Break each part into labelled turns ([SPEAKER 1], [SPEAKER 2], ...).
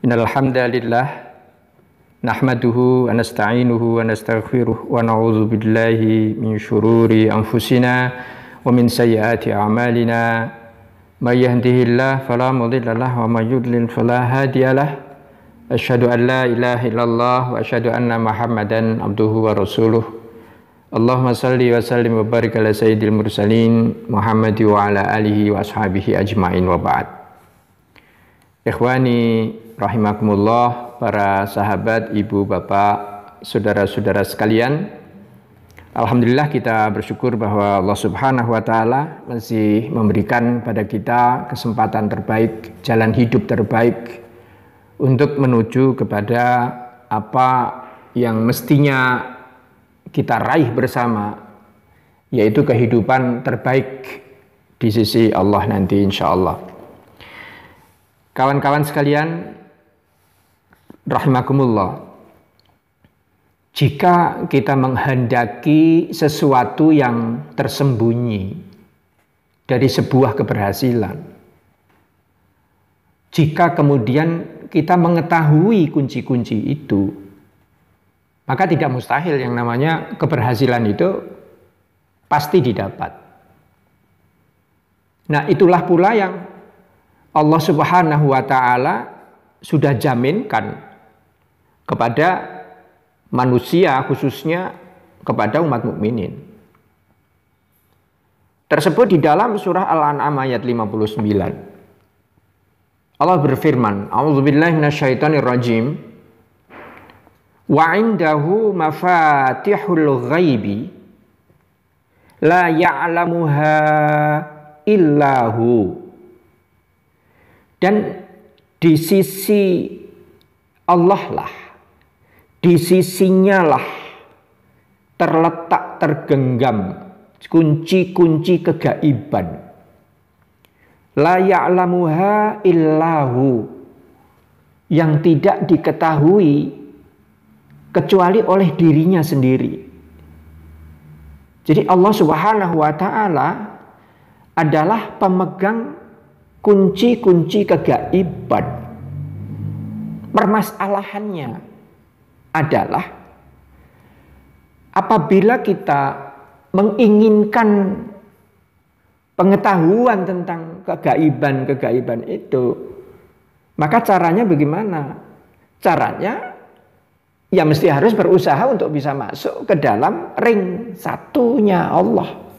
[SPEAKER 1] Innal hamdalillah nahmaduhu wa nasta'inuhu wa nastaghfiruh wa na'udzu billahi min syururi anfusina wa min sayyiati a'malina may yahdihillahu fala mudilla lahu wa may yudlil fala hadiyalah. Asyhadu an la ilaha illallah wa asyhadu anna Muhammadan abduhu wa rasuluh. Allahumma salli wa sallim wa barik ala sayyidil mursalin Muhammadi wa ala alihi wa ashabihi ajma'in wa ba'd. Ikhwani rahimakumullah, para sahabat, ibu, bapak, saudara-saudara sekalian. Alhamdulillah kita bersyukur bahwa Allah Subhanahu wa taala masih memberikan pada kita kesempatan terbaik, jalan hidup terbaik untuk menuju kepada apa yang mestinya kita raih bersama, yaitu kehidupan terbaik di sisi Allah nanti insyaallah. Kawan-kawan sekalian rahimakumullah, jika kita menghendaki sesuatu yang tersembunyi dari sebuah keberhasilan, jika kemudian kita mengetahui kunci-kunci itu, maka tidak mustahil yang namanya keberhasilan itu pasti didapat. Nah, itulah pula yang Allah Subhanahu wa taala sudah jaminkan kepada manusia, khususnya kepada umat mukminin. Tersebut di dalam surah Al-An'am ayat 59. Allah berfirman, A'udzubillahi minasyaitonir rajim. Wa 'indahu mafatihul ghaibi la ya'lamuha illahu. Dan di sisi Allah lah, di sisinya lah terletak, tergenggam kunci-kunci kegaiban. La ya'lamuha illahu, yang tidak diketahui kecuali oleh dirinya sendiri. Jadi Allah Subhanahu wa taala adalah pemegang kunci-kunci kegaiban. Permasalahannya adalah apabila kita menginginkan pengetahuan tentang kegaiban itu, maka caranya bagaimana? Caranya ya mesti harus berusaha untuk bisa masuk ke dalam ring satunya Allah.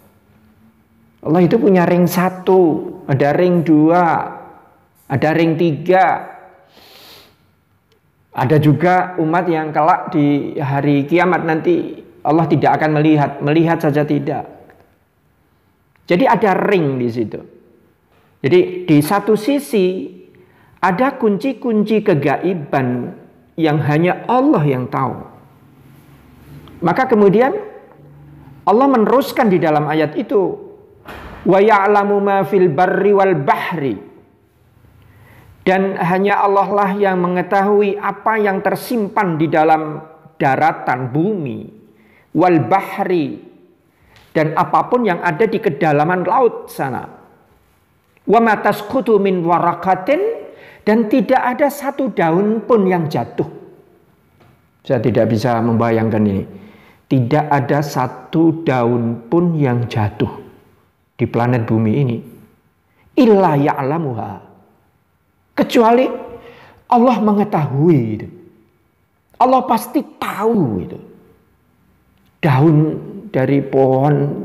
[SPEAKER 1] Allah itu punya ring satu, ada ring dua, ada ring tiga. Ada juga umat yang kelak di hari kiamat nanti Allah tidak akan melihat saja tidak. Jadi ada ring di situ. Jadi di satu sisi ada kunci-kunci kegaiban yang hanya Allah yang tahu. Maka kemudian Allah meneruskan di dalam ayat itu, wa ya'lamu ma fil barri wal bahri. Dan hanya Allah lah yang mengetahui apa yang tersimpan di dalam daratan bumi, wal bahri, dan apapun yang ada di kedalaman laut sana. Wa ma tasqutu min waraqatin, dan tidak ada satu daun pun yang jatuh. Saya tidak bisa membayangkan ini. Tidak ada satu daun pun yang jatuh di planet bumi ini. Illa ya'lamuha, kecuali Allah mengetahui itu. Allah pasti tahu itu. Daun dari pohon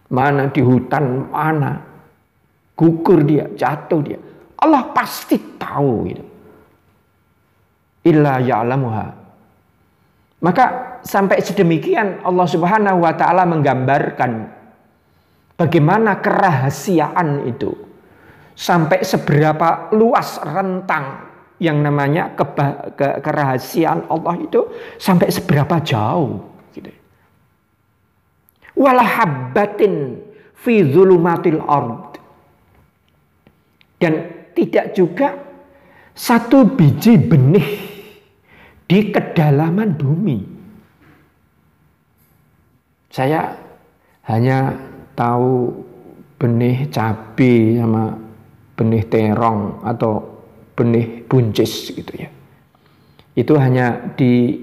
[SPEAKER 1] mana, di hutan mana, gugur dia, jatuh dia. Allah pasti tahu itu. Illa ya'lamuha. Maka sampai sedemikian Allah Subhanahu wa taala menggambarkan bagaimana kerahasiaan itu. Sampai seberapa luas rentang yang namanya kerahasiaan Allah itu, sampai seberapa jauh gitu. Wala habbatin fi dzulumatil ard, dan tidak juga satu biji benih di kedalaman bumi. Saya hanya tahu benih cabai sama benih terong atau benih buncis gitu ya. Itu hanya di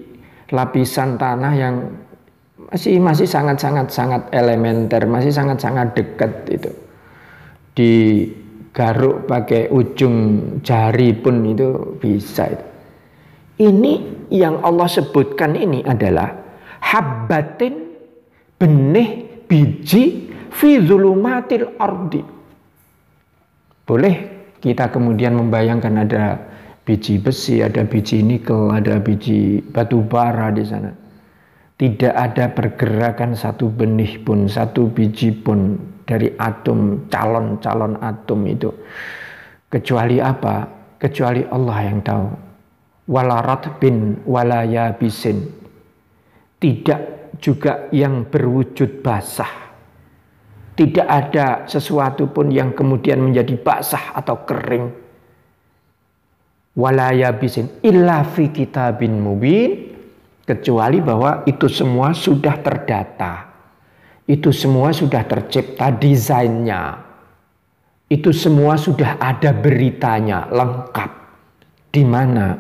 [SPEAKER 1] lapisan tanah yang masih sangat elementer, masih sangat dekat itu. Digaruk pakai ujung jari pun itu bisa itu. Ini yang Allah sebutkan ini adalah habbatin, benih biji fi zulumatil ardi. Boleh kita kemudian membayangkan ada biji besi, ada biji nikel, ada biji batu bara di sana. Tidak ada pergerakan satu benih pun, satu biji pun dari atom, calon-calon atom itu. Kecuali apa? Kecuali Allah yang tahu. Wala ratbin wala yabisin. Tidak juga yang berwujud basah. Tidak ada sesuatu pun yang kemudian menjadi basah atau kering. Wala yabisin illa fi kitabin mubin. Kecuali bahwa itu semua sudah terdata. Itu semua sudah tercipta desainnya. Itu semua sudah ada beritanya lengkap. Di mana?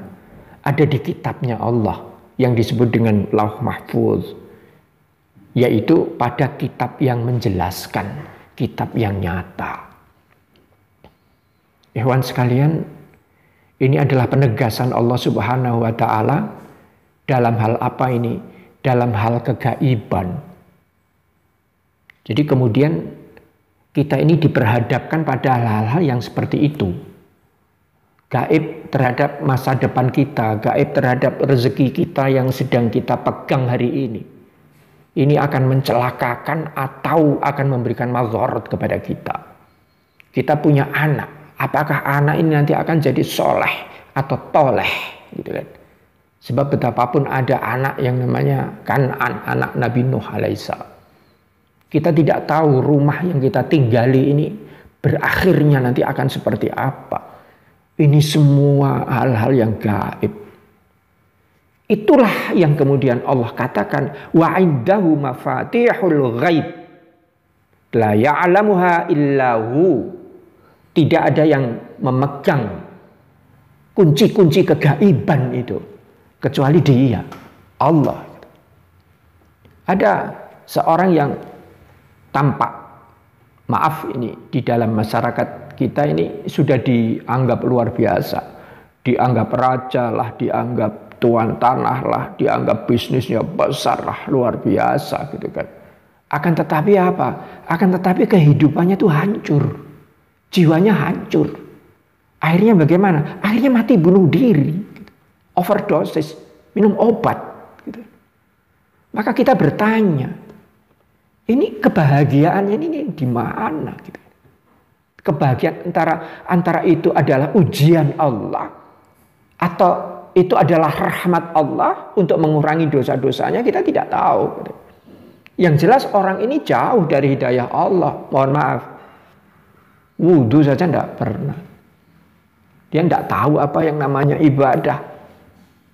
[SPEAKER 1] Ada di kitabnya Allah yang disebut dengan Lauh Mahfuz. Yaitu pada kitab yang menjelaskan, kitab yang nyata. Ikhwan sekalian, ini adalah penegasan Allah Subhanahu wa ta'ala. Dalam hal apa ini? Dalam hal kegaiban. Jadi kemudian kita ini diperhadapkan pada hal-hal yang seperti itu. Gaib terhadap masa depan kita, gaib terhadap rezeki kita yang sedang kita pegang hari ini. Ini akan mencelakakan atau akan memberikan mazharat kepada kita. Kita punya anak. Apakah anak ini nanti akan jadi soleh atau toleh? Gitu kan. Sebab betapapun ada anak yang namanya Kan'an, anak Nabi Nuh alaihissalam. Kita tidak tahu rumah yang kita tinggali ini berakhirnya nanti akan seperti apa. Ini semua hal-hal yang gaib. Itulah yang kemudian Allah katakan wa indahu mafatihul ghaib la ya'lamuha illahu. Tidak ada yang memegang kunci-kunci kegaiban itu kecuali Dia, Allah. Ada seorang yang tampak, maaf ini di dalam masyarakat kita ini sudah dianggap luar biasa, dianggap raja lah, dianggap tuan tanah lah, dianggap bisnisnya besar lah, luar biasa gitu kan. Akan tetapi apa? Akan tetapi kehidupannya itu hancur, jiwanya hancur. Akhirnya bagaimana? Akhirnya mati bunuh diri. Overdosis, minum obat gitu. Maka kita bertanya, ini kebahagiaannya ini di mana gitu. Kebahagiaan antara itu adalah ujian Allah atau itu adalah rahmat Allah untuk mengurangi dosa-dosanya, kita tidak tahu gitu. Yang jelas orang ini jauh dari hidayah Allah. Mohon maaf, wudhu saja tidak pernah. Dia tidak tahu apa yang namanya ibadah.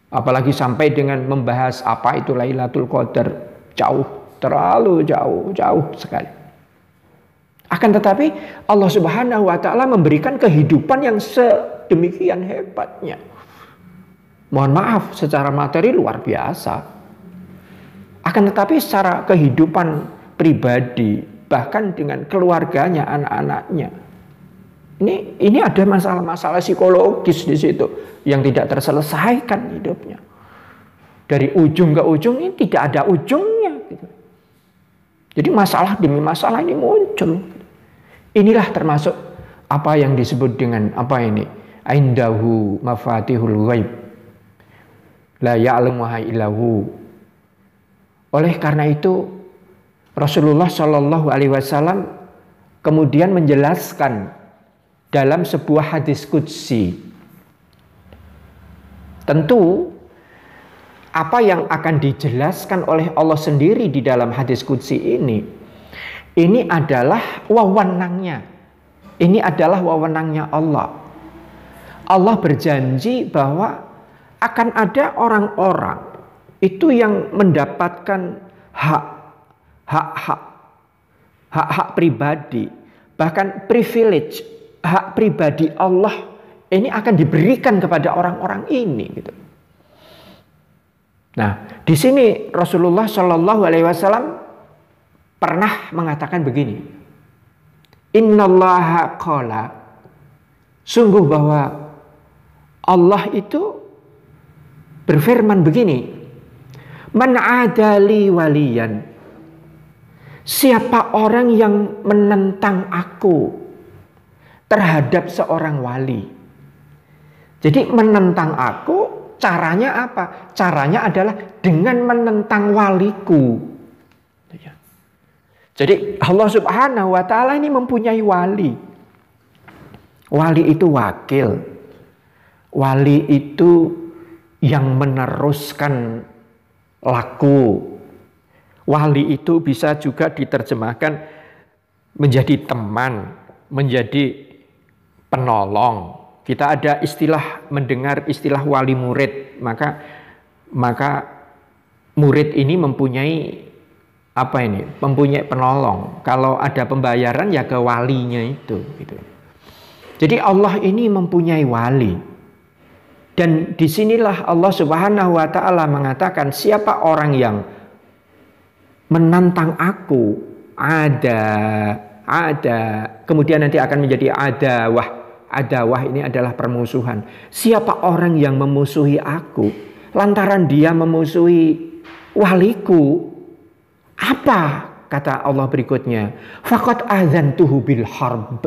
[SPEAKER 1] Apalagi sampai dengan membahas apa itu Lailatul Qadar. Jauh, terlalu jauh sekali. Akan tetapi Allah Subhanahu wa ta'ala memberikan kehidupan yang sedemikian hebatnya. Mohon maaf, secara materi luar biasa. Akan tetapi secara kehidupan pribadi, bahkan dengan keluarganya, anak-anaknya, ini ada masalah-masalah psikologis di situ yang tidak terselesaikan hidupnya. Dari ujung ke ujung ini tidak ada ujungnya. Gitu. Jadi masalah demi masalah ini muncul. Inilah termasuk apa yang disebut dengan apa ini? Indahu mafatihul ghaib la ya'lamuha illahu. Oleh karena itu Rasulullah Shallallahu Alaihi Wasallam kemudian menjelaskan dalam sebuah hadis qudsi. Tentu apa yang akan dijelaskan oleh Allah sendiri di dalam hadis qudsi ini adalah wewenangnya. Ini adalah wewenangnya Allah. Allah berjanji bahwa akan ada orang-orang itu yang mendapatkan hak pribadi, bahkan privilege, hak pribadi Allah ini akan diberikan kepada orang-orang ini gitu. Nah, di sini Rasulullah Shallallahu Alaihi Wasallam pernah mengatakan begini, Innallaha qala, sungguh bahwa Allah itu berfirman begini, Man adali waliyan, siapa orang yang menentang aku terhadap seorang wali. Jadi menentang aku caranya apa? Caranya adalah dengan menentang waliku. Jadi Allah Subhanahu wa taala ini mempunyai wali. Wali itu wakil. Wali itu yang meneruskan laku. Wali itu bisa juga diterjemahkan menjadi teman, menjadi penolong. Kita ada mendengar istilah wali murid, maka murid ini mempunyai mempunyai penolong. Kalau ada pembayaran ya ke walinya itu gitu. Jadi Allah ini mempunyai wali. Dan disinilah Allah Subhanahu wa taala mengatakan, siapa orang yang menantang aku, kemudian nanti akan menjadi adawah ini adalah permusuhan. Siapa orang yang memusuhi aku lantaran dia memusuhi waliku, apa kata Allah berikutnya? Faqad adzantuhu bil harb.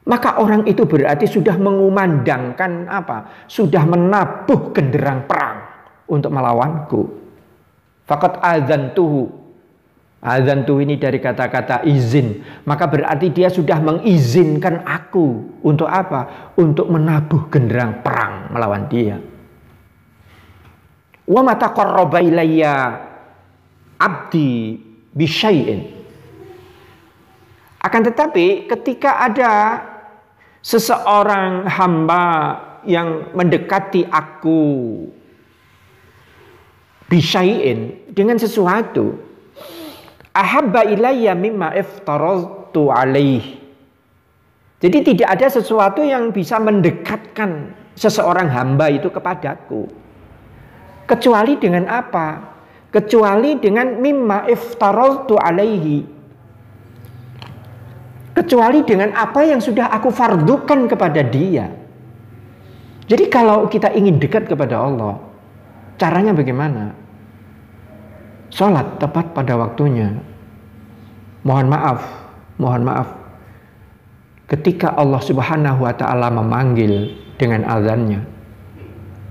[SPEAKER 1] Maka orang itu berarti sudah mengumandangkan sudah menabuh genderang perang untuk melawanku. Faqad adzantuhu. Adzantuhu ini dari kata-kata izin. Maka berarti dia sudah mengizinkan aku untuk apa? Untuk menabuh genderang perang melawan dia. Wa ma taqarraba ilayya abdi bisyai'in. Akan tetapi ketika ada seseorang hamba yang mendekati aku bisyai'in, dengan sesuatu, ahabba ilayya mimma iftaraltu alaih. Jadi tidak ada sesuatu yang bisa mendekatkan seseorang hamba itu kepadaku kecuali dengan apa? Kecuali dengan mimma iftaraltu alaihi, kecuali dengan apa yang sudah aku fardukan kepada dia. Jadi kalau kita ingin dekat kepada Allah, caranya bagaimana? Sholat tepat pada waktunya. Mohon maaf. Ketika Allah Subhanahu wa taala memanggil dengan azannya,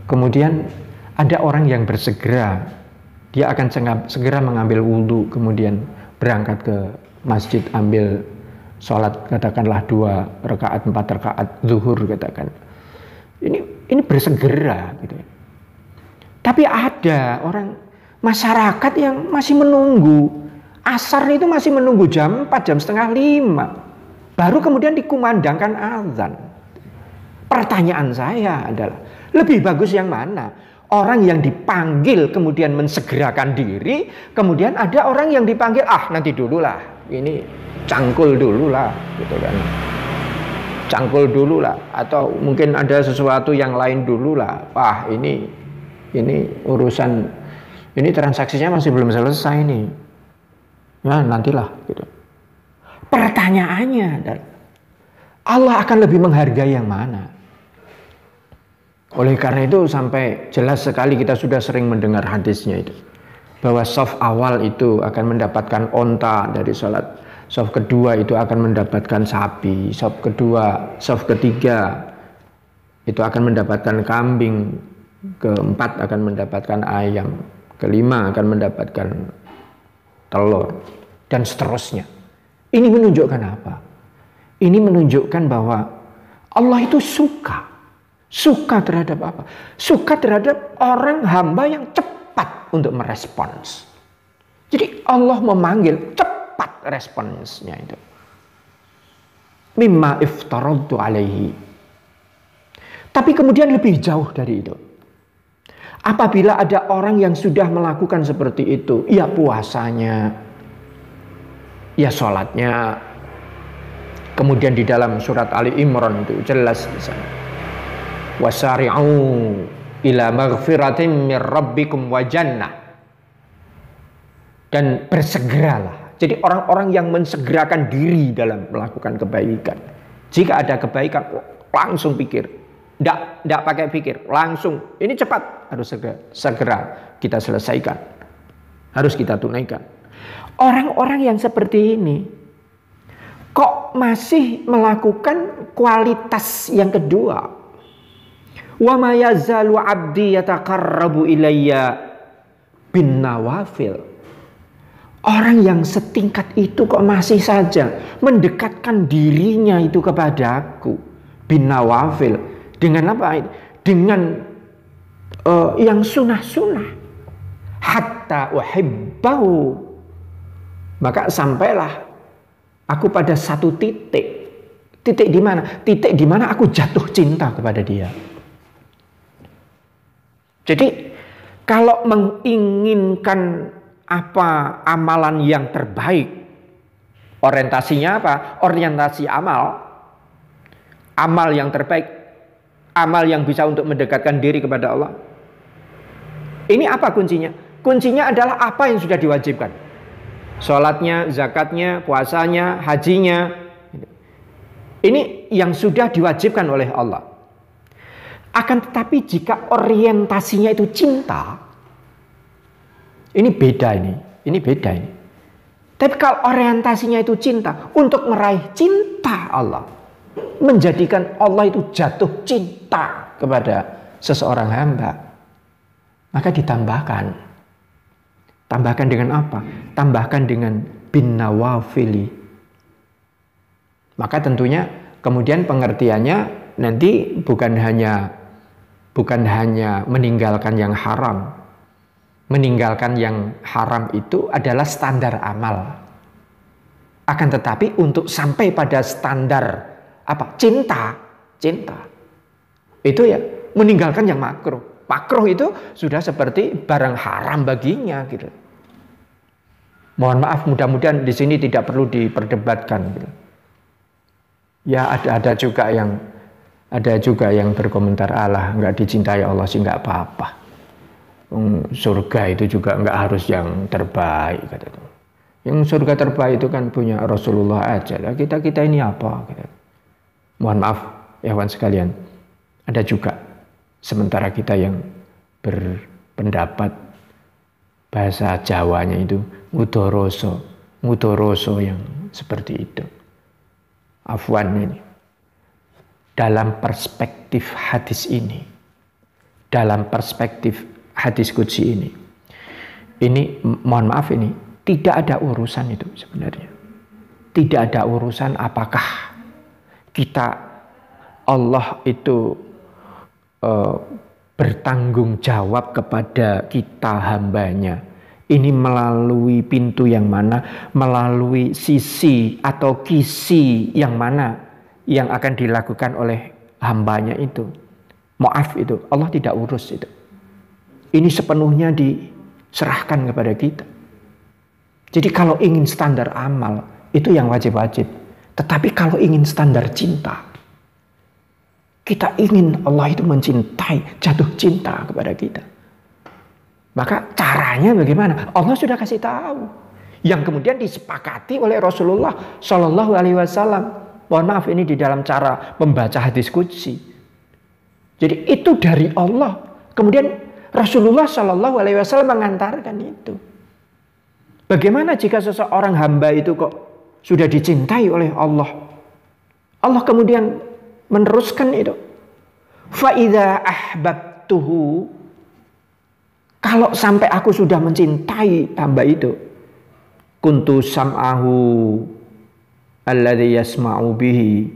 [SPEAKER 1] kemudian ada orang yang bersegera, dia akan segera mengambil wudhu, kemudian berangkat ke masjid, ambil sholat, katakanlah 2 rakaat, 4 rakaat zuhur, katakan. Ini bersegera gitu. Tapi ada orang masyarakat yang masih menunggu. Asar itu masih menunggu jam 4, jam setengah 5. Baru kemudian dikumandangkan azan. Pertanyaan saya adalah, lebih bagus yang mana? Orang yang dipanggil kemudian mensegerakan diri, kemudian ada orang yang dipanggil, nanti dulu lah, ini cangkul dulu lah, gitu kan. Cangkul dulu lah, atau mungkin ada sesuatu yang lain dulu lah. Ini urusan, ini transaksinya masih belum selesai nih. Ya nantilah gitu. Pertanyaannya adalah, Allah akan lebih menghargai yang mana? Oleh karena itu sampai jelas sekali kita sudah sering mendengar hadisnya itu, bahwa shaf awal itu akan mendapatkan onta dari sholat, shaf kedua itu akan mendapatkan sapi, shaf ketiga itu akan mendapatkan kambing, keempat akan mendapatkan ayam, kelima akan mendapatkan telur, dan seterusnya. Ini menunjukkan apa? Ini menunjukkan bahwa Allah itu suka terhadap apa? Suka terhadap orang hamba yang cepat untuk merespons. Jadi Allah memanggil, cepat responsnya itu. Mimma iftaraltu alaihi. Tapi kemudian lebih jauh dari itu. Apabila ada orang yang sudah melakukan seperti itu, ya puasanya, ya sholatnya, Kemudian di dalam surat Ali Imran itu jelas di sana. Wasari'u ila maghfiratin mir rabbikum wa jannah. Dan bersegeralah. Jadi orang-orang yang mensegerakan diri dalam melakukan kebaikan. Jika ada kebaikan, langsung pikir. Tidak pakai pikir, langsung. Ini cepat, harus segera kita selesaikan. Harus kita tunaikan. Orang-orang yang seperti ini, kok masih melakukan kualitas yang kedua? Wa ma yazalu 'abdi yataqarrabu ilayya bin nawafil. Orang yang setingkat itu kok masih saja mendekatkan dirinya itu kepadaku bin nawafil. Dengan apa? Dengan yang sunnah-sunnah. Hatta uhibbahu. Maka sampailah aku pada satu titik. Titik di mana? Titik di mana aku jatuh cinta kepada dia. Jadi kalau menginginkan apa amalan yang terbaik, orientasinya apa? Orientasi amal. Amal yang terbaik, amal yang bisa untuk mendekatkan diri kepada Allah. Ini apa kuncinya? Kuncinya adalah apa yang sudah diwajibkan. Sholatnya, zakatnya, puasanya, hajinya. Ini yang sudah diwajibkan oleh Allah. Akan tetapi jika orientasinya itu cinta, ini beda ini. Ini beda ini. Tapi kalau orientasinya itu cinta, untuk meraih cinta Allah, menjadikan Allah itu jatuh cinta kepada seseorang hamba, maka ditambahkan. Tambahkan dengan apa? Tambahkan dengan bin nawafili. Maka tentunya kemudian pengertiannya nanti bukan hanya meninggalkan yang haram. Meninggalkan yang haram itu adalah standar amal. Akan tetapi untuk sampai pada standar apa? Cinta. Itu ya meninggalkan yang makruh. Makruh itu sudah seperti barang haram baginya gitu. Mohon maaf, mudah-mudahan di sini tidak perlu diperdebatkan gitu. Ya ada juga yang berkomentar, alah nggak dicintai Allah sih nggak apa-apa. Surga itu juga nggak harus yang terbaik kata itu. Yang surga terbaik itu kan punya Rasulullah aja. Kita ini apa? Gitu. Mohon maaf ya kawan sekalian. Ada juga sementara kita yang berpendapat bahasa Jawanya itu mudoroso yang seperti itu. Afwan ini. Dalam perspektif hadis ini, dalam perspektif hadis qudsi ini mohon maaf ini tidak ada urusan itu sebenarnya. Tidak ada urusan apakah Allah itu bertanggung jawab kepada kita hambanya. Ini melalui pintu yang mana, melalui sisi atau kisi yang mana yang akan dilakukan oleh hambanya itu. Maaf itu, Allah tidak urus itu. Ini sepenuhnya diserahkan kepada kita. Jadi kalau ingin standar amal, itu yang wajib-wajib. Tetapi kalau ingin standar cinta, kita ingin Allah itu mencintai, jatuh cinta kepada kita. Maka caranya bagaimana? Allah sudah kasih tahu. Yang kemudian disepakati oleh Rasulullah Shallallahu Alaihi Wasallam. Mohon maaf ini di dalam cara membaca hadis qudsi. Jadi itu dari Allah. Kemudian Rasulullah Shallallahu Alaihi Wasallam mengantarkan itu. Bagaimana jika seseorang hamba itu kok sudah dicintai oleh Allah? Allah kemudian meneruskan itu. Fa idza ahbabtuhu, kalau sampai aku sudah mencintai hamba itu, kuntu sam'ahu alladzi yasma'u bihi,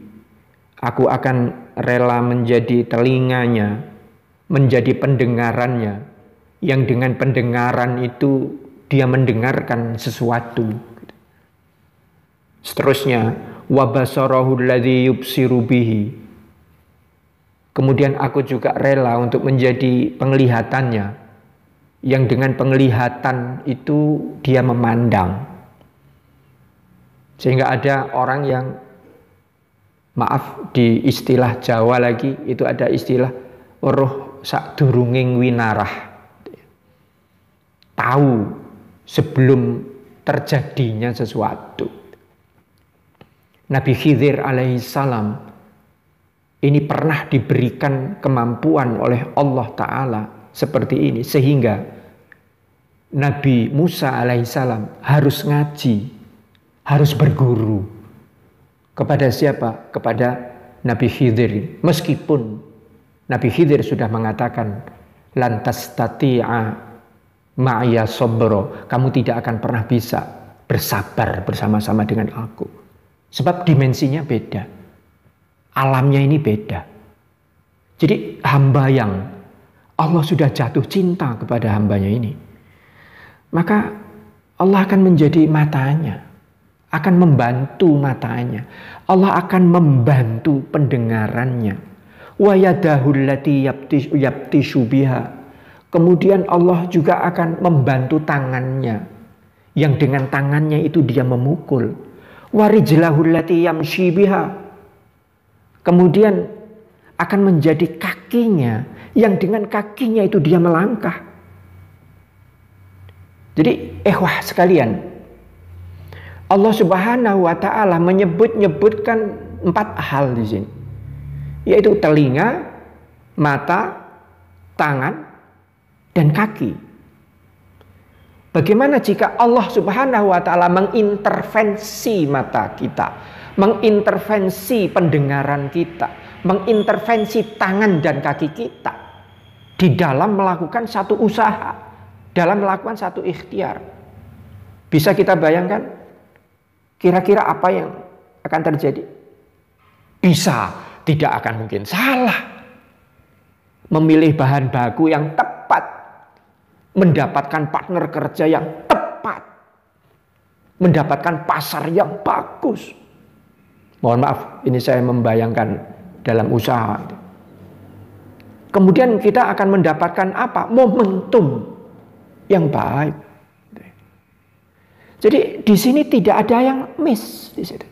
[SPEAKER 1] aku akan rela menjadi telinganya, menjadi pendengarannya, yang dengan pendengaran itu dia mendengarkan sesuatu. Seterusnya, wa basarahu alladzi yubsiru bihi, kemudian aku juga rela untuk menjadi penglihatannya, yang dengan penglihatan itu dia memandang. Sehingga ada orang yang Maaf, di istilah Jawa lagi itu ada istilah weruh sadurunging winarah. Tahu sebelum terjadinya sesuatu. Nabi Khidir alaihissalam ini pernah diberikan kemampuan oleh Allah Ta'ala seperti ini. Sehingga Nabi Musa alaihissalam harus ngaji, harus berguru. Kepada siapa? Kepada Nabi Khidir. Meskipun Nabi Khidir sudah mengatakan, lantas tati'a ma'ya sobro, kamu tidak akan pernah bisa bersabar bersama-sama dengan aku. Sebab dimensinya beda. Alamnya ini beda. Jadi hamba yang Allah sudah jatuh cinta kepada hambanya ini, maka Allah akan menjadi matanya, akan membantu matanya. Allah akan membantu pendengarannya. Wa yadahu allati yabtishu biha. Kemudian Allah juga akan membantu tangannya, yang dengan tangannya itu dia memukul. Wa rijlahu allati yamshi biha. Kemudian akan menjadi kakinya, yang dengan kakinya itu dia melangkah. Jadi sekalian, Allah Subhanahu wa Ta'ala menyebutkan 4 hal di sini, yaitu telinga, mata, tangan, dan kaki. Bagaimana jika Allah Subhanahu wa Ta'ala mengintervensi mata kita, mengintervensi pendengaran kita, mengintervensi tangan dan kaki kita di dalam melakukan satu usaha, dalam melakukan satu ikhtiar? Bisa kita bayangkan kira-kira apa yang akan terjadi? Bisa, tidak akan mungkin salah. Memilih bahan baku yang tepat, mendapatkan partner kerja yang tepat, mendapatkan pasar yang bagus. Mohon maaf, ini saya membayangkan dalam usaha. Kemudian kita akan mendapatkan apa? Momentum yang baik. Jadi di sini tidak ada yang miss di situ.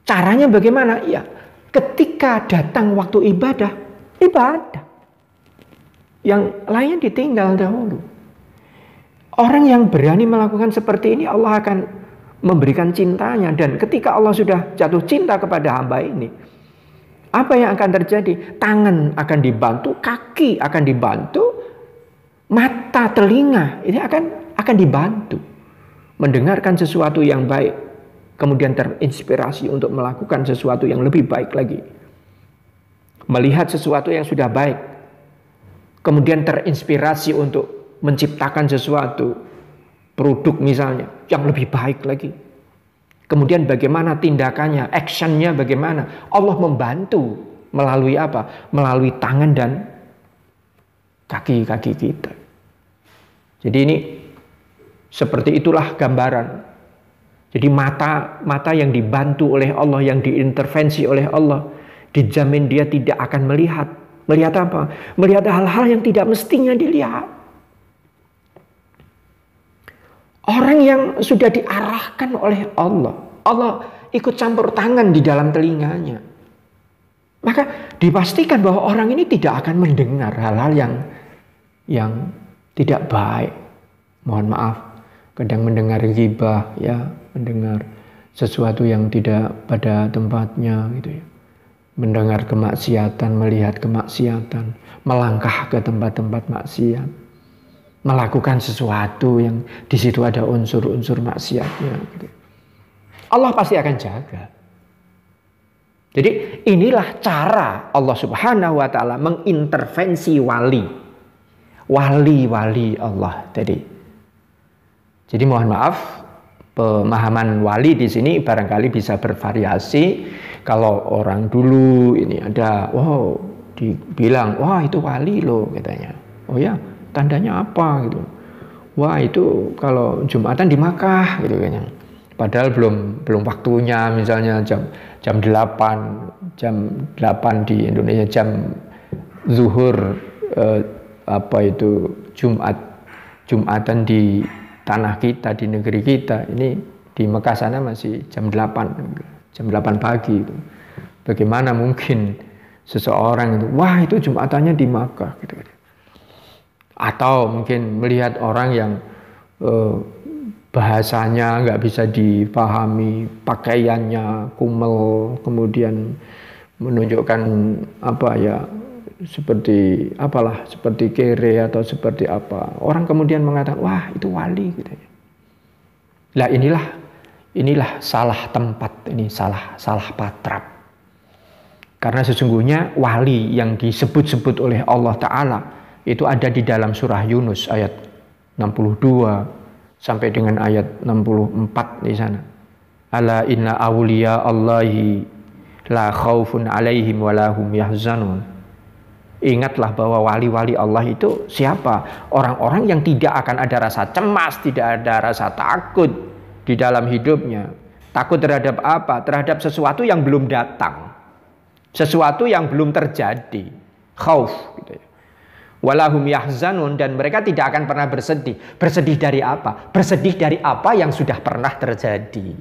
[SPEAKER 1] Caranya bagaimana? Ya, ketika datang waktu ibadah. Yang lain ditinggal dahulu. Orang yang berani melakukan seperti ini, Allah akan memberikan cintanya. Dan ketika Allah sudah jatuh cinta kepada hamba ini, apa yang akan terjadi? Tangan akan dibantu, kaki akan dibantu, mata, telinga ini akan dibantu mendengarkan sesuatu yang baik, kemudian terinspirasi untuk melakukan sesuatu yang lebih baik lagi. Melihat sesuatu yang sudah baik, kemudian terinspirasi untuk menciptakan sesuatu, produk misalnya, yang lebih baik lagi. Kemudian bagaimana tindakannya, actionnya bagaimana? Allah membantu melalui apa? Melalui tangan dan kaki-kaki kita. Jadi ini seperti itulah gambaran. Jadi mata yang dibantu oleh Allah, yang diintervensi oleh Allah, dijamin dia tidak akan melihat. Melihat apa? Melihat hal-hal yang tidak mestinya dilihat. Orang yang sudah diarahkan oleh Allah, Allah ikut campur tangan di dalam telinganya, maka dipastikan bahwa orang ini tidak akan mendengar hal-hal yang tidak baik. Mohon maaf, kadang mendengar ghibah, ya, mendengar sesuatu yang tidak pada tempatnya, gitu ya. Mendengar kemaksiatan, melihat kemaksiatan, melangkah ke tempat-tempat maksiat, melakukan sesuatu yang di situ ada unsur-unsur maksiatnya. Allah pasti akan jaga. Jadi inilah cara Allah Subhanahu wa Ta'ala mengintervensi wali Allah tadi. Jadi mohon maaf, pemahaman wali di sini barangkali bisa bervariasi. Kalau orang dulu ini ada, dibilang, wah itu wali loh katanya. Oh ya, tandanya apa gitu. Wah itu kalau Jumatan di Makkah gitu kayaknya. Padahal belum waktunya, misalnya jam 8 di Indonesia, jam zuhur Jumatan di tanah kita, di negeri kita. Ini di Mekah sana masih jam 8. Jam 8 pagi itu. Bagaimana mungkin seseorang itu, wah itu Jumatannya di Makkah gitu. Atau mungkin melihat orang yang bahasanya nggak bisa dipahami, pakaiannya kumel, kemudian menunjukkan apa ya, seperti apalah, seperti kere atau seperti apa. Orang kemudian mengatakan, wah itu wali gitu. Lah inilah salah tempat, ini salah patrap. Karena sesungguhnya wali yang disebut-sebut oleh Allah Ta'ala itu ada di dalam surah Yunus ayat 62 sampai dengan ayat 64 di sana. Ala inna awliya Allahi la khaufun alaihim wa lahum yahzanun. Ingatlah bahwa wali-wali Allah itu siapa? Orang-orang yang tidak akan ada rasa cemas, tidak ada rasa takut di dalam hidupnya. Takut terhadap apa? Terhadap sesuatu yang belum datang. Sesuatu yang belum terjadi. Khauf gitu ya. Walahum yahzanun, dan mereka tidak akan pernah bersedih. Bersedih dari apa? Bersedih dari apa yang sudah pernah terjadi.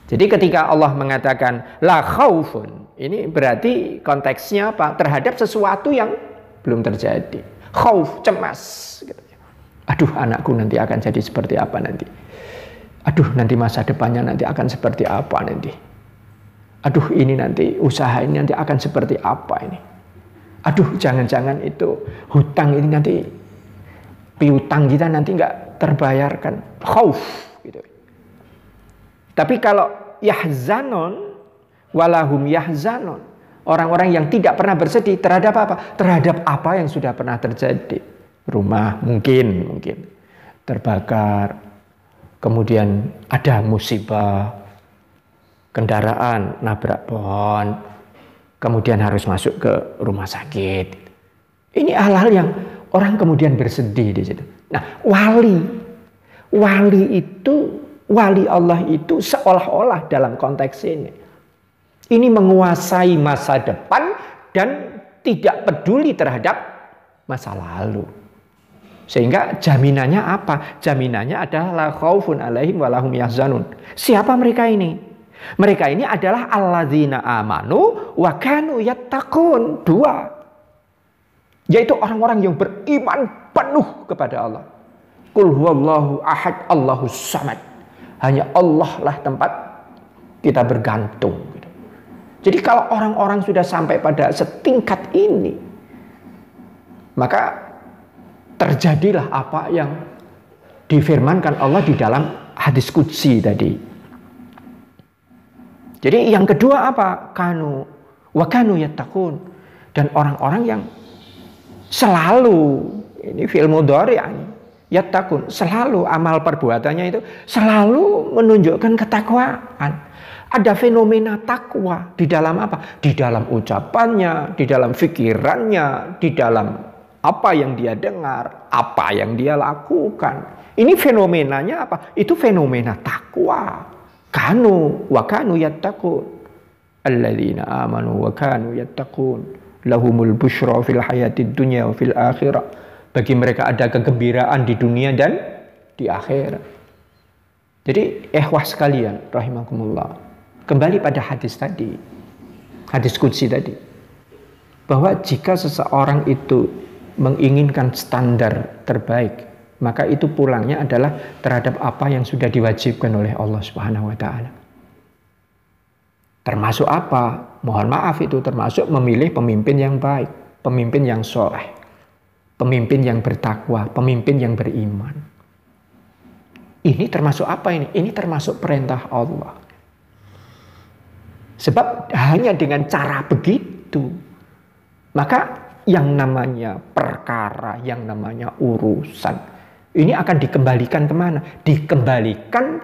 [SPEAKER 1] Jadi ketika Allah mengatakan la khaufun, ini berarti konteksnya apa? Terhadap sesuatu yang belum terjadi. Khauf, cemas gitu. Aduh, anakku nanti akan jadi seperti apa nanti? Aduh, nanti masa depannya nanti akan seperti apa nanti? Aduh, ini nanti usaha ini nanti akan seperti apa ini? Aduh, jangan-jangan itu hutang ini nanti, piutang kita nanti nggak terbayarkan. Khauf gitu. Tapi kalau yahzanon, walahum yahzanon, orang-orang yang tidak pernah bersedih terhadap apa? Terhadap apa yang sudah pernah terjadi. Rumah mungkin terbakar, kemudian ada musibah, kendaraan nabrak pohon, kemudian harus masuk ke rumah sakit. Ini hal-hal yang orang kemudian bersedih di situ. Nah, wali Allah itu seolah-olah dalam konteks ini menguasai masa depan dan tidak peduli terhadap masa lalu. Sehingga jaminannya apa? Jaminannya adalah la khaufun alaihim wa lahum yahzanun. Siapa mereka ini? Mereka ini adalah alladzina amanu wa kanu yattaqun. Dua. Yaitu orang-orang yang beriman penuh kepada Allah. Qul huwallahu ahad, Allahus samad. Hanya Allah lah tempat kita bergantung. Jadi kalau orang-orang sudah sampai pada setingkat ini, maka terjadilah apa yang difirmankan Allah di dalam hadis qudsi tadi. Jadi yang kedua apa? Wa kanu yattaqun. Dan orang-orang yang selalu, ini fi'il mudhari' yattaqun, selalu amal perbuatannya itu selalu menunjukkan ketakwaan. Ada fenomena takwa di dalam apa? Di dalam ucapannya, di dalam pikirannya, di dalam apa yang dia dengar, apa yang dia lakukan. Ini fenomenanya apa? Itu fenomena takwa. Wa kanu yattaqun. Alladzina amanu wa kanu yattaqun. Lahumul busyra fil hayatid dunya wa fil akhirah. Bagi mereka ada kegembiraan di dunia dan di akhirat. Jadi ikhwah sekalian rahimakumullah, kembali pada hadis tadi, hadis qudsi tadi, bahwa jika seseorang itu menginginkan standar terbaik, maka itu pulangnya adalah terhadap apa yang sudah diwajibkan oleh Allah Subhanahu wa taala. Termasuk apa? Mohon maaf, itu termasuk memilih pemimpin yang baik, pemimpin yang soleh, pemimpin yang bertakwa, pemimpin yang beriman. Ini termasuk apa ini? Ini termasuk perintah Allah. Sebab hanya dengan cara begitu, maka yang namanya perkara, yang namanya urusan, ini akan dikembalikan kemana? Dikembalikan,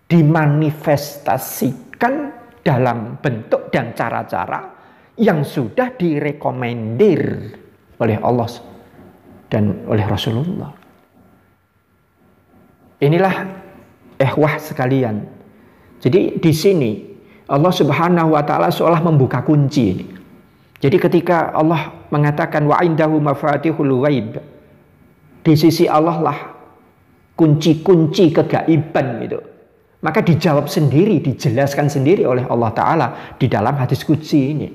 [SPEAKER 1] dimanifestasikan dalam bentuk dan cara-cara yang sudah direkomendir oleh Allah dan oleh Rasulullah. Inilah ikhwah sekalian. Jadi di sini Allah Subhanahu wa taala seolah membuka kunci ini. Jadi ketika Allah mengatakan wa indahu mafatihul ghaib, di sisi Allah lah kunci-kunci kegaiban itu. Maka dijawab sendiri, dijelaskan sendiri oleh Allah Ta'ala di dalam hadis qudsi ini.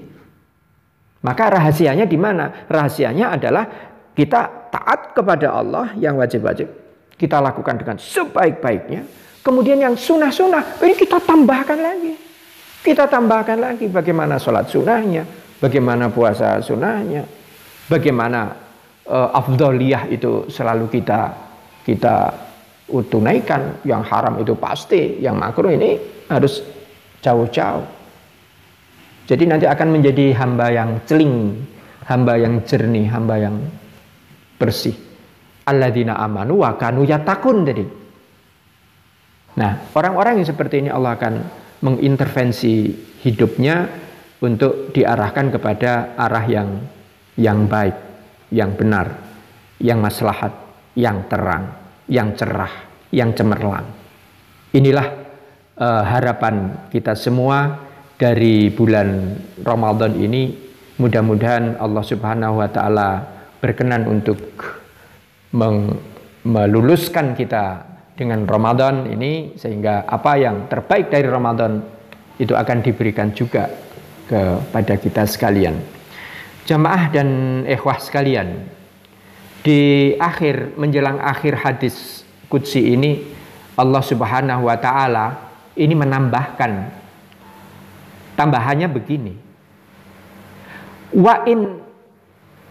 [SPEAKER 1] Maka rahasianya di mana? Rahasianya adalah kita taat kepada Allah yang wajib-wajib. Kita lakukan dengan sebaik-baiknya. Kemudian yang sunnah-sunnah, ini kita tambahkan lagi. Kita tambahkan lagi bagaimana sholat sunnahnya, bagaimana puasa sunnahnya, bagaimana afdholiyah itu selalu kita tunaikan. Yang haram itu pasti, yang makruh ini harus jauh-jauh. Jadi nanti akan menjadi hamba yang celing, hamba yang jernih, hamba yang bersih. Alladzina amanu wa kanu yattaqun tadi. Nah, orang-orang yang seperti ini Allah akan mengintervensi hidupnya untuk diarahkan kepada arah yang baik, yang benar, yang maslahat, yang terang, yang cerah, yang cemerlang. Inilah harapan kita semua dari bulan Ramadan ini. Mudah-mudahan Allah Subhanahu wa Ta'ala berkenan untuk meluluskan kita dengan Ramadan ini, sehingga apa yang terbaik dari Ramadan itu akan diberikan juga kepada kita sekalian. Jamaah dan ikhwah sekalian, di menjelang akhir hadis qudsi ini, Allah Subhanahu wa Ta'ala ini menambahkan, tambahannya begini: wa in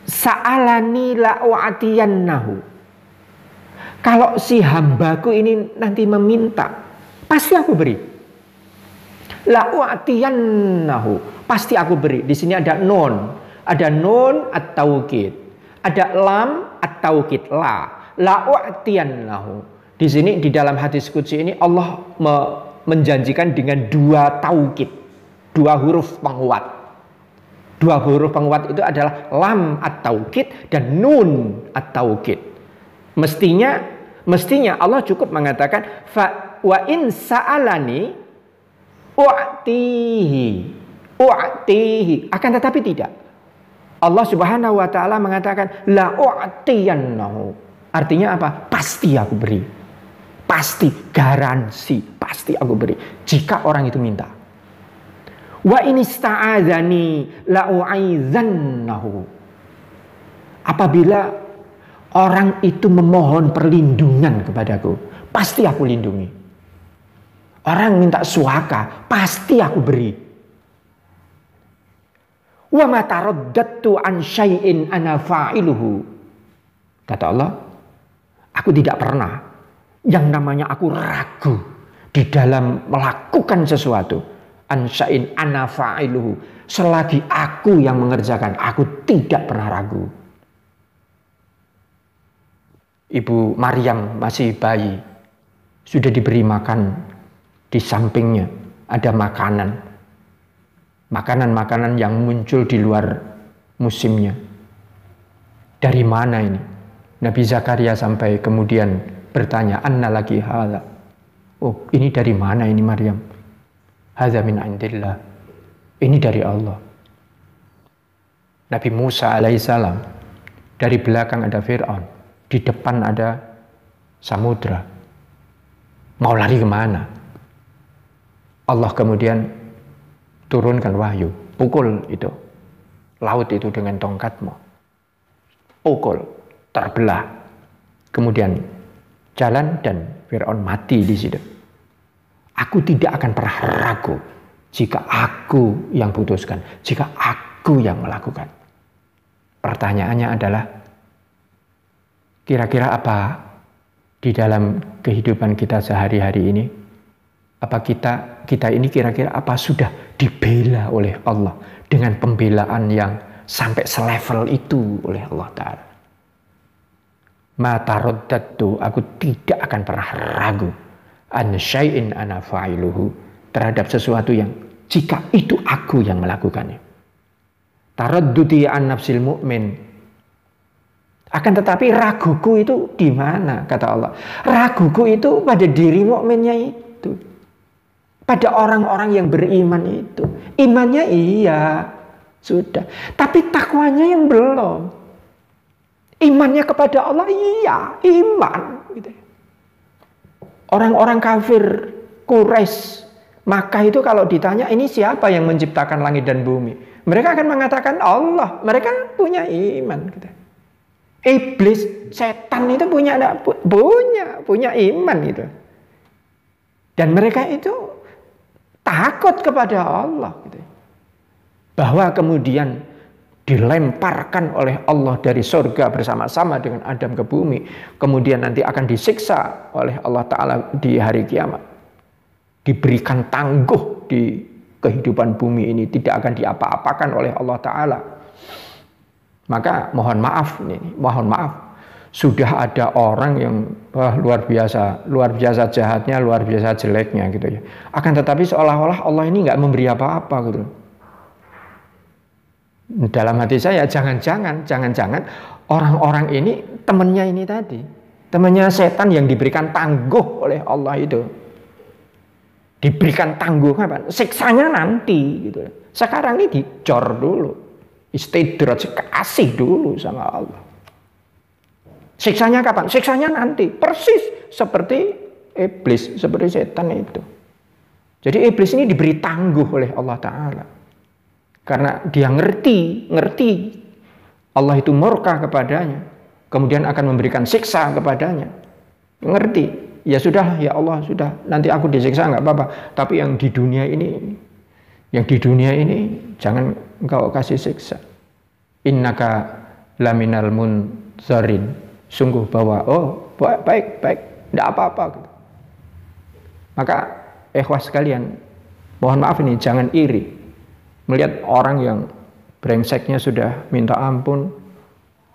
[SPEAKER 1] sa'alani la'u'atiyannahu. Kalau si hambaku ini nanti meminta, pasti aku beri. La'u'atiyannahu, pasti aku beri. Di sini ada nun at-taukid, ada lam at-taukid, la'u'atiyannahu. Di sini di dalam hadis qudsi ini Allah menjanjikan dengan dua taukid, dua huruf penguat. Dua huruf penguat itu adalah lam at-taukid dan nun at-taukid. Mestinya Allah cukup mengatakan wa in sa'alani u'tihi. Akan tetapi tidak. Allah Subhanahu wa Ta'ala mengatakan la u'tiyannahu. Artinya apa? Pasti aku beri. Pasti, garansi, pasti aku beri jika orang itu minta. Wa in ista'adzani la u'aidzannahu. Apabila orang itu memohon perlindungan kepadaku, pasti aku lindungi. Orang minta suaka, pasti aku beri. Wa ma taraddadtu an syai'in ana fa'iluhu. Kata Allah, aku tidak pernah yang namanya aku ragu di dalam melakukan sesuatu. An syai'in ana fa'iluhu. Selagi aku yang mengerjakan, aku tidak pernah ragu. Ibu Maryam masih bayi, sudah diberi makan, di sampingnya ada makanan yang muncul di luar musimnya. Dari mana ini? Nabi Zakaria sampai kemudian bertanya, anna laki hadza. Oh, ini dari mana ini Maryam? Hadza min indillah. Ini dari Allah. Nabi Musa alaihissalam, dari belakang ada Fir'aun, di depan ada samudra. Mau lari kemana? Allah kemudian turunkan wahyu. Pukul itu laut itu dengan tongkatmu. Pukul, terbelah. Kemudian jalan dan Fir'aun mati di situ. Aku tidak akan pernah ragu jika aku yang putuskan, jika aku yang melakukan. Pertanyaannya adalah, kira-kira apa di dalam kehidupan kita sehari-hari ini? Apa kita ini kira-kira apa sudah dibela oleh Allah dengan pembelaan yang sampai selevel itu oleh Allah Ta'ala? Ma taraddadtu, aku tidak akan pernah ragu an syai'in ana fa'iluhu, terhadap sesuatu yang jika itu aku yang melakukannya. Taradduti an nafsil mu'min. Akan tetapi raguku itu di mana? Kata Allah. Raguku itu pada diri mukminnya itu. Pada orang-orang yang beriman itu. Imannya iya, sudah. Tapi takwanya yang belum. Imannya kepada Allah iya, iman. Gitu. Orang-orang kafir Quraisy Makkah itu kalau ditanya ini siapa yang menciptakan langit dan bumi, mereka akan mengatakan Allah. Mereka punya iman gitu. Iblis, setan itu punya iman gitu. Dan mereka itu takut kepada Allah gitu. Bahwa kemudian dilemparkan oleh Allah dari surga bersama-sama dengan Adam ke bumi, kemudian nanti akan disiksa oleh Allah Ta'ala di hari kiamat, diberikan tangguh di kehidupan bumi ini, tidak akan diapa-apakan oleh Allah Ta'ala. Maka mohon maaf, sudah ada orang yang luar biasa jahatnya, luar biasa jeleknya gitu ya. Akan tetapi seolah-olah Allah ini nggak memberi apa-apa gitu. Dalam hati saya jangan-jangan orang-orang ini temannya ini tadi, temannya setan yang diberikan tangguh oleh Allah itu. Diberikan tangguh apa? Siksanya nanti gitu. Sekarang ini dicor dulu. Istidraj, kasih dulu sama Allah. Siksanya kapan? Siksanya nanti. Persis seperti iblis, seperti setan itu. Jadi iblis ini diberi tangguh oleh Allah Ta'ala. Karena dia ngerti Allah itu murka kepadanya, kemudian akan memberikan siksa kepadanya. Ngerti, ya sudah, ya Allah sudah, nanti aku disiksa nggak apa-apa. Tapi yang di dunia ini jangan engkau kasih siksa. Innaka laminal munzarin. Sungguh bahwa baik, tidak apa-apa. Maka ikhwas sekalian, mohon maaf ini jangan iri. Melihat orang yang brengseknya sudah minta ampun,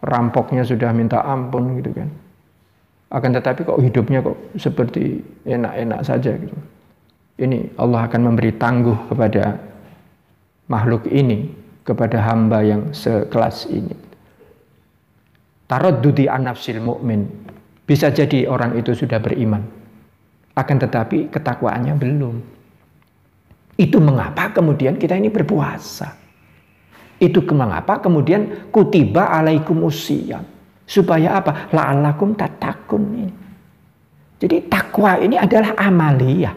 [SPEAKER 1] rampoknya sudah minta ampun gitu kan. Akan tetapi kok hidupnya kok seperti enak-enak saja gitu. Ini Allah akan memberi tangguh kepada makhluk ini, kepada hamba yang sekelas ini. Taraddudi an nafsil mu'min. Bisa jadi orang itu sudah beriman, akan tetapi ketakwaannya belum. Itu mengapa kemudian kita ini berpuasa. Itu mengapa kemudian kutiba alaikumusiyam. Supaya apa? La'allakum tattaqun. Jadi takwa ini adalah amaliyah.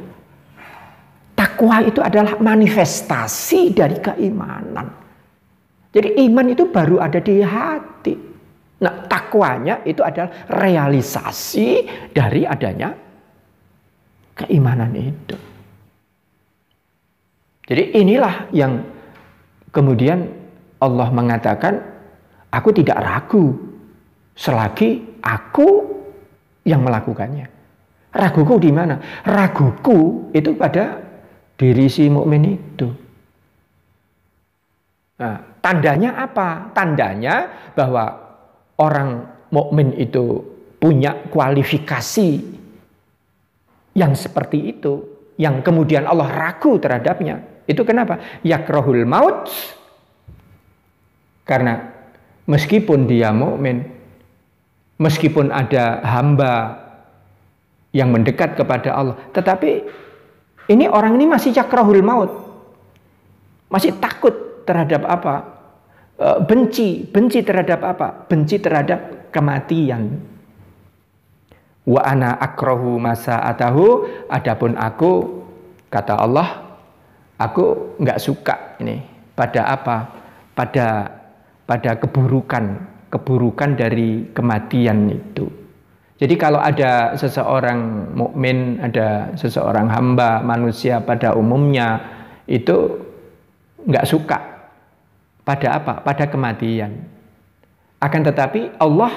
[SPEAKER 1] Takwa itu adalah manifestasi dari keimanan. Jadi iman itu baru ada di hati. Nah, takwanya itu adalah realisasi dari adanya keimanan itu. Jadi inilah yang kemudian Allah mengatakan, aku tidak ragu selagi aku yang melakukannya. Raguku di mana? Raguku itu pada diri si mukmin itu. Nah, tandanya apa? Tandanya bahwa orang mukmin itu punya kualifikasi yang seperti itu, yang kemudian Allah ragu terhadapnya. Itu kenapa? Yakrahul maut. Karena meskipun dia mukmin, meskipun ada hamba yang mendekat kepada Allah, tetapi ini orang ini masih yakrahul maut. Masih takut terhadap apa? Benci terhadap apa? Benci terhadap kematian. Wa ana akrahu masa'atahu, adapun aku, kata Allah, aku nggak suka ini pada apa? Pada keburukan dari kematian itu. Jadi kalau ada seseorang mukmin, ada seseorang hamba manusia pada umumnya itu nggak suka pada apa? Pada kematian. Akan tetapi Allah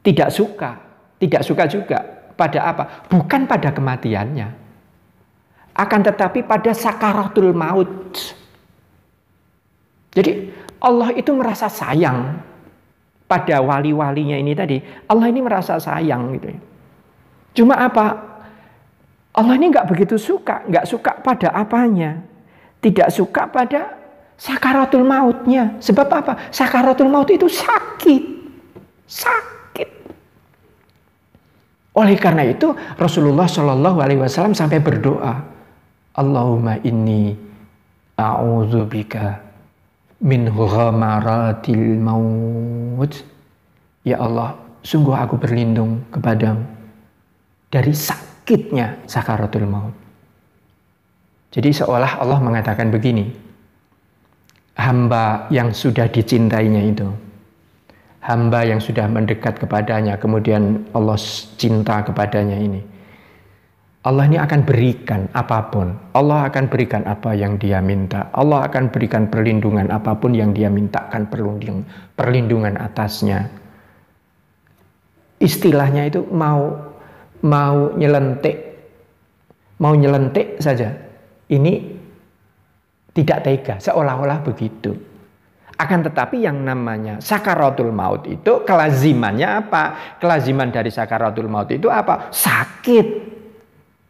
[SPEAKER 1] tidak suka juga pada apa? Bukan pada kematiannya. Akan tetapi pada sakaratul maut. Jadi Allah itu merasa sayang pada wali-walinya ini tadi. Allah ini merasa sayang gitu ya. Cuma apa? Allah ini nggak begitu suka, nggak suka pada apanya. Tidak suka pada sakaratul mautnya. Sebab apa? Sakaratul maut itu sakit. Oleh karena itu Rasulullah Shallallahu Alaihi Wasallam sampai berdoa, Allahumma inni a'udzubika min ghamaratil maut. Ya Allah, sungguh aku berlindung kepadamu dari sakitnya sakaratul maut. Jadi seolah Allah mengatakan begini, hamba yang sudah dicintainya itu, hamba yang sudah mendekat kepadanya, kemudian Allah cinta kepadanya ini, Allah ini akan berikan apapun. Allah akan berikan apa yang dia minta. Allah akan berikan perlindungan apapun yang dia mintakan perlindungan atasnya. Istilahnya itu mau nyelentik saja. Ini tidak tega, seolah-olah begitu. Akan tetapi yang namanya sakaratul maut itu kelazimannya apa? Kelaziman dari sakaratul maut itu apa? Sakit.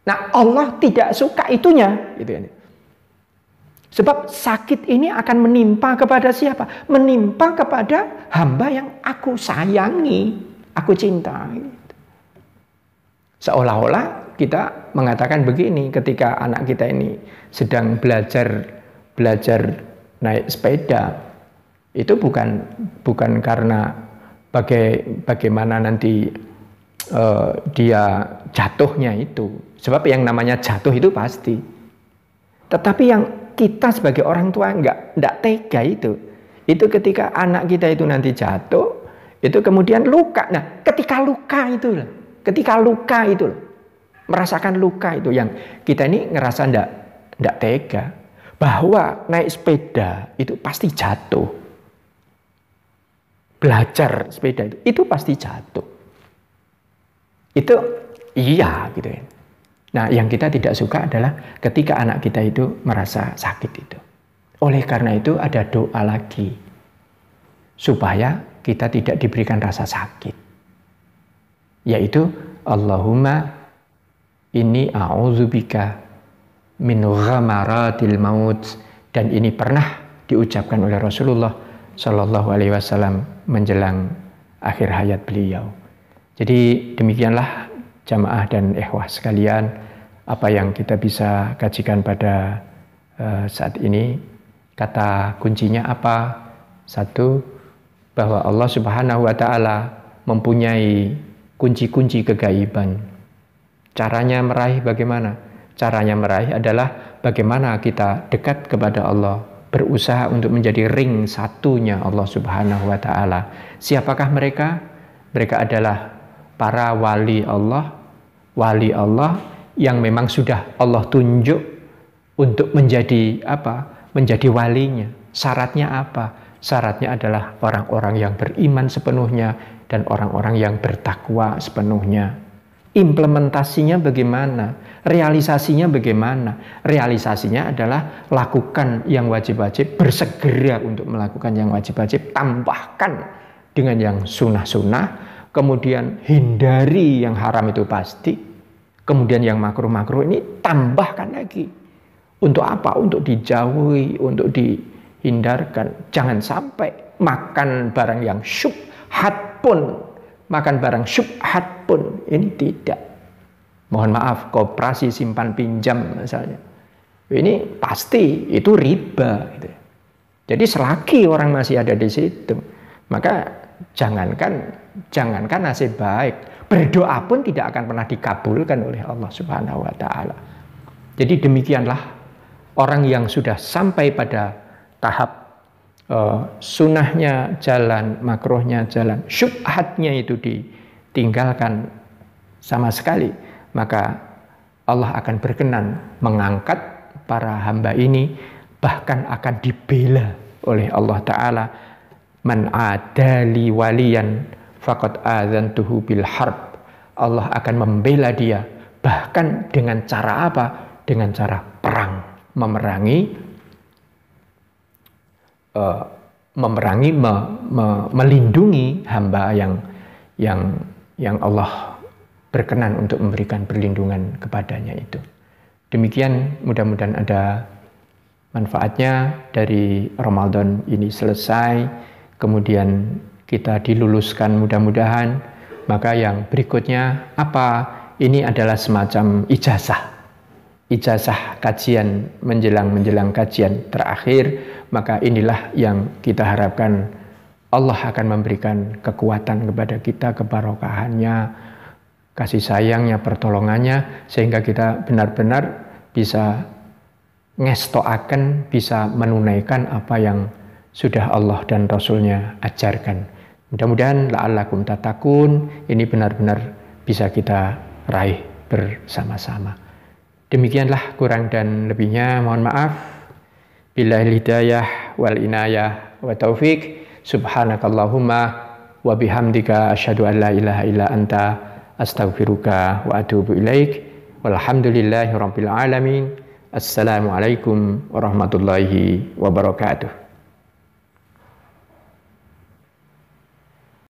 [SPEAKER 1] Nah, Allah tidak suka itunya, gitu ya. Sebab sakit ini akan menimpa kepada siapa? Menimpa kepada hamba yang aku sayangi, aku cintai. Seolah-olah kita mengatakan begini ketika anak kita ini sedang belajar naik sepeda. Itu bukan karena bagaimana nanti dia jatuhnya itu. Sebab yang namanya jatuh itu pasti. Tetapi yang kita sebagai orang tua enggak tega itu. Itu ketika anak kita itu nanti jatuh, itu kemudian luka. Nah, ketika luka itu, merasakan luka itu yang kita ini ngerasa enggak tega. Bahwa naik sepeda itu pasti jatuh. Belajar sepeda itu pasti jatuh. Itu iya gitu ya. Nah, yang kita tidak suka adalah ketika anak kita itu merasa sakit itu. Oleh karena itu ada doa lagi. Supaya kita tidak diberikan rasa sakit. Yaitu Allahumma inni a'udzubika min ghamaratil maut. Dan ini pernah diucapkan oleh Rasulullah Shallallahu Alaihi Wasallam menjelang akhir hayat beliau. Jadi demikianlah jamaah dan ikhwah sekalian, apa yang kita bisa kajikan pada saat ini. Kata kuncinya apa? Satu, bahwa Allah Subhanahu wa Ta'ala mempunyai kunci-kunci kegaiban. Caranya meraih bagaimana? Caranya meraih adalah bagaimana kita dekat kepada Allah, berusaha untuk menjadi ring satunya Allah Subhanahu wa Ta'ala. Siapakah mereka? Mereka adalah para wali Allah yang memang sudah Allah tunjuk untuk menjadi apa? Menjadi walinya. Syaratnya apa? Syaratnya adalah orang-orang yang beriman sepenuhnya dan orang-orang yang bertakwa sepenuhnya. Implementasinya bagaimana? Realisasinya bagaimana? Realisasinya adalah lakukan yang wajib-wajib, bersegera untuk melakukan yang wajib-wajib, tambahkan dengan yang sunnah-sunnah, kemudian hindari yang haram itu pasti, kemudian yang makruh-makruh ini tambahkan lagi. Untuk apa? Untuk dijauhi, untuk dihindarkan. Jangan sampai makan barang yang syubhat pun, ini tidak. Mohon maaf, koperasi simpan pinjam misalnya, ini pasti itu riba gitu. Jadi selagi orang masih ada di situ, maka jangankan nasib baik, berdoa pun tidak akan pernah dikabulkan oleh Allah Subhanahu wa Ta'ala. Jadi demikianlah orang yang sudah sampai pada tahap sunnahnya jalan, makruhnya jalan, syubhatnya itu ditinggalkan sama sekali, maka Allah akan berkenan mengangkat para hamba ini, bahkan akan dibela oleh Allah Ta'ala. Man adali waliyan faqad adzantuhu bil harb. Allah akan membela dia, bahkan dengan cara apa? Dengan cara perang, melindungi hamba yang Allah berkenan untuk memberikan perlindungan kepadanya itu. Demikian, mudah-mudahan ada manfaatnya dari Ramadan ini selesai, kemudian kita diluluskan mudah-mudahan. Maka yang berikutnya apa? Ini adalah semacam ijazah kajian menjelang kajian terakhir. Maka inilah yang kita harapkan Allah akan memberikan kekuatan kepada kita, kebarokahannya, kasih sayangnya, pertolongannya, sehingga kita benar-benar bisa ngestoaken, bisa menunaikan apa yang sudah Allah dan Rasulnya ajarkan. Mudah-mudahan la'allakum tatakun ini benar-benar bisa kita raih bersama-sama. Demikianlah kurang dan lebihnya, mohon maaf. Billahil hidayah wal inayah wa taufik. Subhanakallahumma wa bihamdika asyhadu an la ilaha illa anta astaghfiruka wa atubu ilaik. Walhamdulillahi rabbil alamin. Assalamualaikum warahmatullahi wabarakatuh.